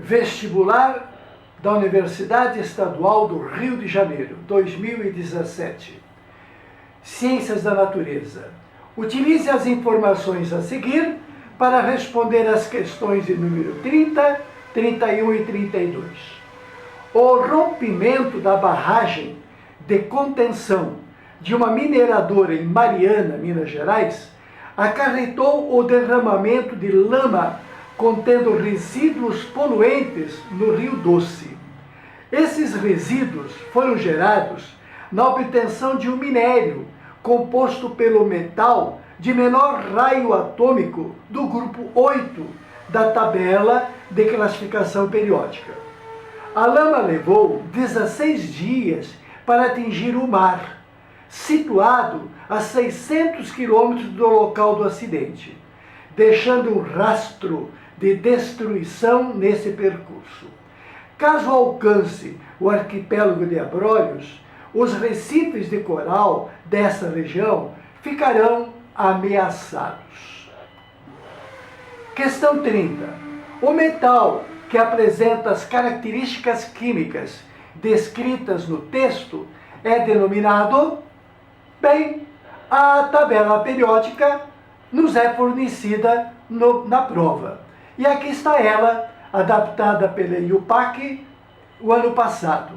Vestibular da Universidade Estadual do Rio de Janeiro, 2017. Ciências da Natureza. Utilize as informações a seguir para responder as questões de número 30, 31 e 32. O rompimento da barragem de contenção de uma mineradora em Mariana, Minas Gerais, acarretou o derramamento de lama contendo resíduos poluentes no Rio Doce. Esses resíduos foram gerados na obtenção de um minério composto pelo metal de menor raio atômico do grupo 8 da tabela de classificação periódica. A lama levou 16 dias para atingir o mar, situado a 600 quilômetros do local do acidente, deixando um rastro de destruição nesse percurso. Caso alcance o arquipélago de Abrolhos, os recifes de coral dessa região ficarão ameaçados. Questão 30. O metal que apresenta as características químicas descritas no texto é denominado? Bem, a tabela periódica nos é fornecida na prova. E aqui está ela, adaptada pela IUPAC o ano passado.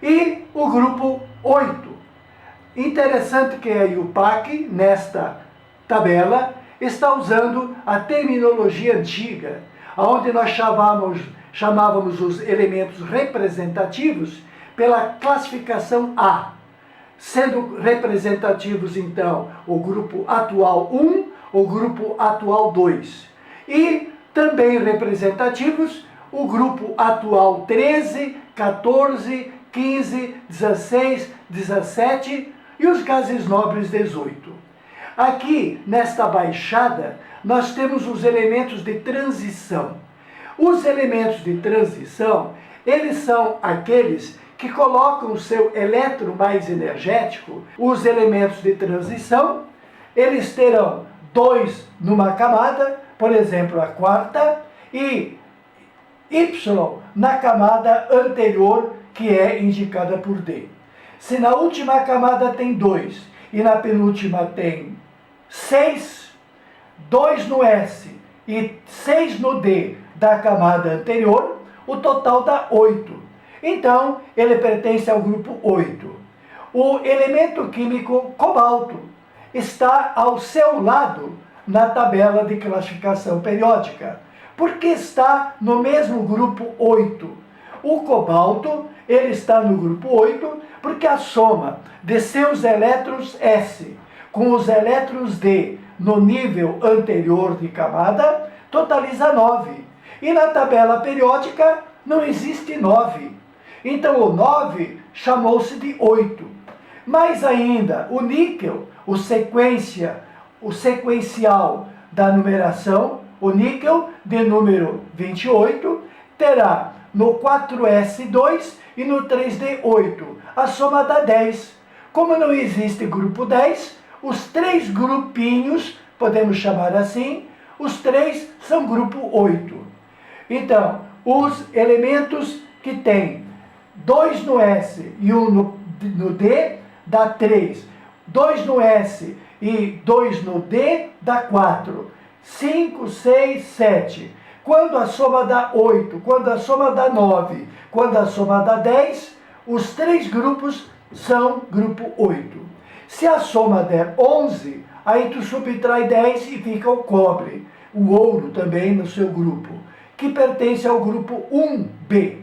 E o grupo 8. Interessante que a IUPAC, nesta tabela, está usando a terminologia antiga, onde nós chamávamos os elementos representativos pela classificação A, sendo representativos, então, o grupo atual 1, o grupo atual 2. E também representativos o grupo atual 13, 14, 15, 16, 17 e os gases nobres 18. Aqui, nesta baixada, nós temos os elementos de transição. Os elementos de transição, eles são aqueles que colocam o seu elétron mais energético. Os elementos de transição, eles terão 2 numa camada, por exemplo, a quarta, e Y na camada anterior, que é indicada por D. Se na última camada tem 2 e na penúltima tem 6, 2 no S e 6 no D da camada anterior, o total dá 8. Então, ele pertence ao grupo 8. O elemento químico cobalto está ao seu lado na tabela de classificação periódica, porque está no mesmo grupo 8. O cobalto, ele está no grupo 8 porque a soma de seus elétrons S com os elétrons D no nível anterior de camada totaliza 9. E na tabela periódica não existe 9. Então o 9 chamou-se de 8. Mais ainda, o níquel, o sequencial da numeração, o níquel de número 28, terá no 4S2 e no 3D8 a soma dá 10. Como não existe grupo 10, os 3 grupinhos, podemos chamar assim, os 3 são grupo 8. Então, os elementos que têm 2 no S e 1 no D, dá 3. 2 no S e 2 no D, dá 4. 5, 6, 7. Quando a soma dá 8, quando a soma dá 9, quando a soma dá 10, os 3 grupos são grupo 8. Se a soma der 11, aí tu subtrai 10 e fica o cobre, o ouro também no seu grupo, que pertence ao grupo 1B.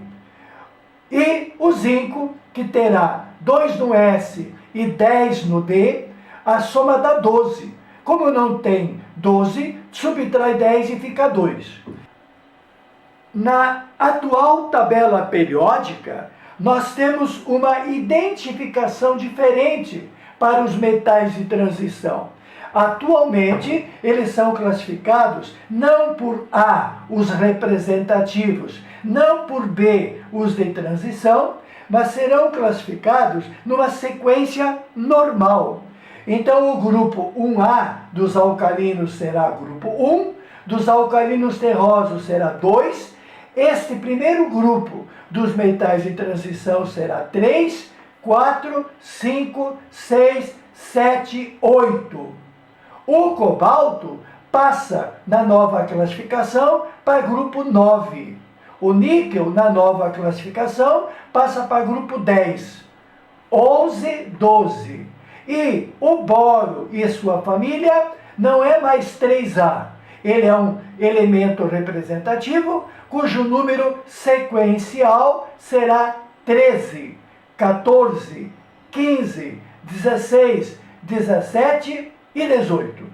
E o zinco, que terá 2 no S e 10 no D, a soma dá 12. Como não tem 12, subtrai 10 e fica 2. Na atual tabela periódica, nós temos uma identificação diferente para os metais de transição. Atualmente, eles são classificados não por A, os representativos, não por B, os de transição, mas serão classificados numa sequência normal. Então, o grupo 1A dos alcalinos será grupo 1, dos alcalinos terrosos será 2, Este primeiro grupo dos metais de transição será 3, 4, 5, 6, 7, 8. O cobalto passa na nova classificação para grupo 9. O níquel, na nova classificação, passa para grupo 10, 11, 12. E o boro e sua família não é mais 3A. Ele é um elemento representativo cujo número sequencial será 13, 14, 15, 16, 17 e 18.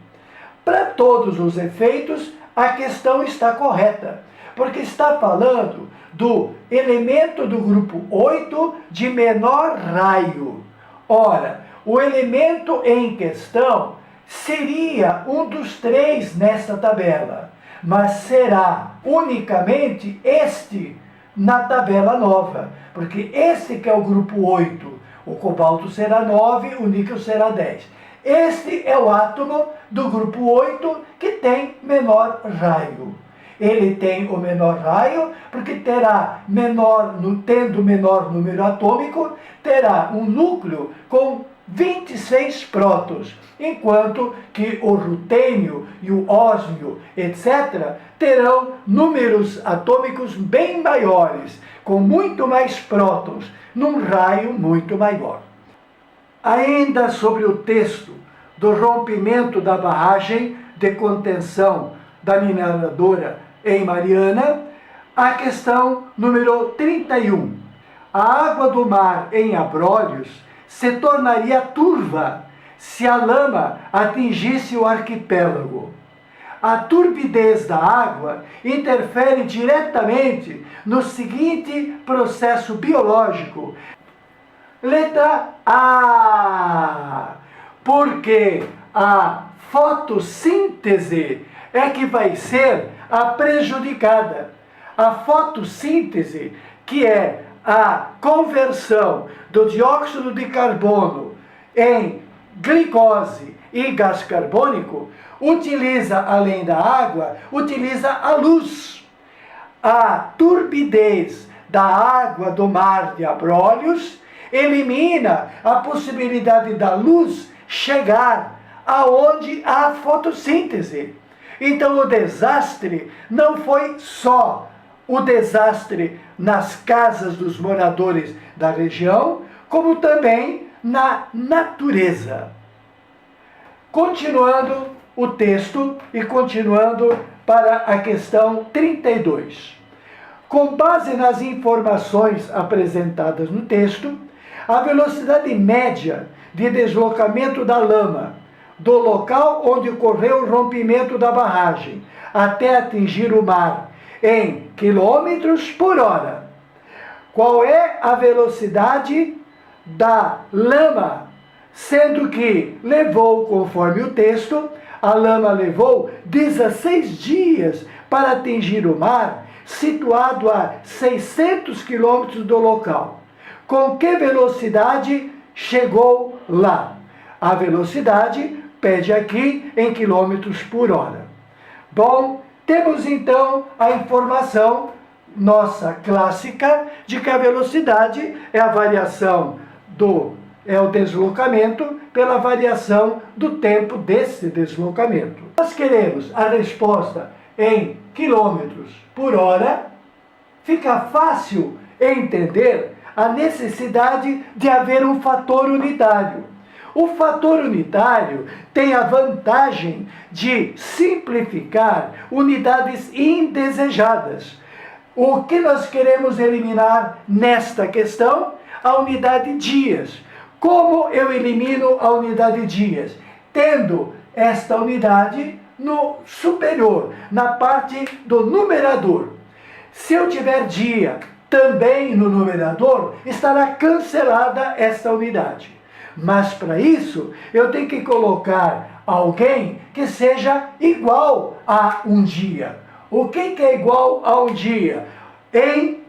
Para todos os efeitos, a questão está correta, porque está falando do elemento do grupo 8 de menor raio. Ora, o elemento em questão seria um dos 3 nesta tabela, mas será unicamente este na tabela nova, porque este que é o grupo 8, o cobalto será 9, o níquel será 10. Este é o átomo do grupo 8 que tem menor raio. Ele tem o menor raio porque tendo menor número atômico, terá um núcleo com 26 prótons, enquanto que o rutênio e o ósmio, etc., terão números atômicos bem maiores, com muito mais prótons, num raio muito maior. Ainda sobre o texto do rompimento da barragem de contenção da mineradora em Mariana, a questão número 31. A água do mar em Abrolhos se tornaria turva se a lama atingisse o arquipélago. A turbidez da água interfere diretamente no seguinte processo biológico. Letra A. Porque a fotossíntese é que vai ser a prejudicada. A fotossíntese, que é a conversão do dióxido de carbono em glicose e gás carbônico, utiliza, além da água, utiliza a luz. A turbidez da água do mar de Abrolhos elimina a possibilidade da luz chegar aonde há fotossíntese. Então o desastre não foi só o desastre nas casas dos moradores da região, como também na natureza. Continuando o texto e continuando para a questão 32. Com base nas informações apresentadas no texto, a velocidade média de deslocamento da lama do local onde ocorreu o rompimento da barragem até atingir o mar em quilômetros por hora. Qual é a velocidade da lama? Sendo que levou, conforme o texto, a lama levou 16 dias para atingir o mar, situado a 600 quilômetros do local. Com que velocidade chegou lá? A velocidade pede aqui em quilômetros por hora. Bom, temos então a informação nossa clássica de que a velocidade é a variação o deslocamento pela variação do tempo desse deslocamento. Nós queremos a resposta em quilômetros por hora. Fica fácil entender a necessidade de haver um fator unitário. O fator unitário tem a vantagem de simplificar unidades indesejadas. O que nós queremos eliminar nesta questão? A unidade dias. Como eu elimino a unidade dias? Tendo esta unidade no superior, na parte do numerador. Se eu tiver dia também no numerador, estará cancelada esta unidade. Mas para isso, eu tenho que colocar alguém que seja igual a um dia. O que é igual a um dia?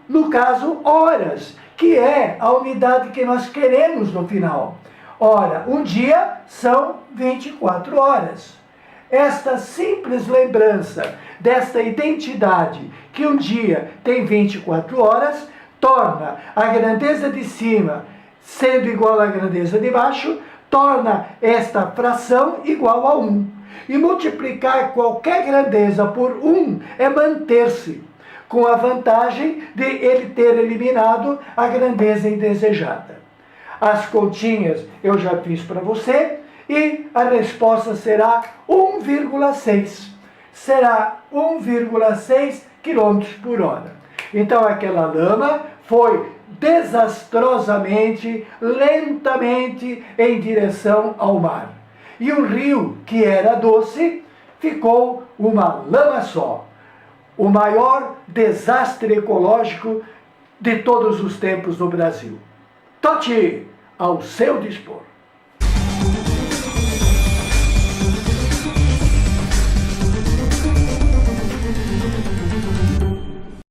No caso, horas, que é a unidade que nós queremos no final. Ora, um dia são 24 horas. esta simples lembrança desta identidade que um dia tem 24 horas, torna a grandeza de cima sendo igual à grandeza de baixo, torna esta fração igual a 1. E multiplicar qualquer grandeza por 1 é manter-se, com a vantagem de ele ter eliminado a grandeza indesejada. As continhas eu já fiz para você e a resposta será 1,6. Será 1,6 km por hora. Então aquela lama foi desastrosamente, lentamente em direção ao mar. E um rio que era doce ficou uma lama só. O maior desastre ecológico de todos os tempos no Brasil. Toti, ao seu dispor.